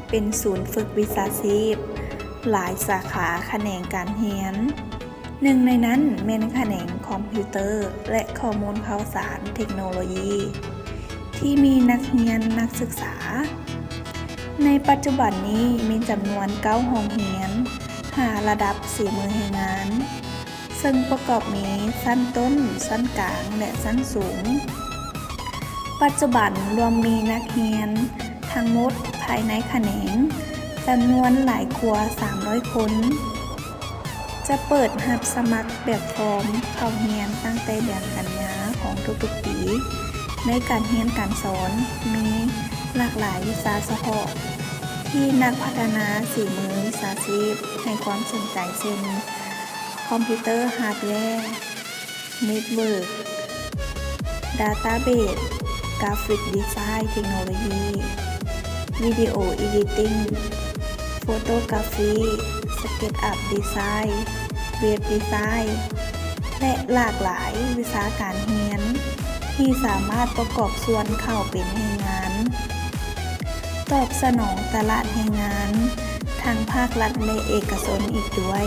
เป็นศูนย์ฝึกวิชาชีพหลายสาขาแขนงการเรียนหนึ่งในนั้นแม่นแขนงคอมพิวเตอร์และข้อมูลข่าวสารเทคโนโลยีที่มีนักเรียนนักศึกษาในปัจจุบันนี้มีจำนวน9ห้องเรียน5ระดับฝีมือแรงงานซึ่งประกอบมีชั้นต้นชั้นกลางและชั้นสูงปัจจุบันรวมมีนักเรียนทั้งหมดภายในแขนงจำนวนหลายกว่า300คนจะเปิดรับสมัครแบบฟอร์มเข้าเรียนตั้งแต่เดือนกันยายนของทุกๆปีในการเรียนการสอนมีหลากหลายวิชาเฉพาะที่นักพัฒนาฝีมือวิชาชีพให้ความสนใจเช่นคอมพิวเตอร์ฮาร์ดแวร์เน็ตเวิร์กดาต้าเบสกราฟิกดีไซน์เทคโนโลยีวิดีโอเอดิติ้งโฟโตกราฟีสเก็ตอัพดีไซน์เว็บดีไซน์และหลากหลายวิชาการเรียนที่สามารถประกอบส่วนเข้าเป็นแรงงานตอบสนองตลาดแรงงานทางภาครัฐและเอกชนอีกด้วย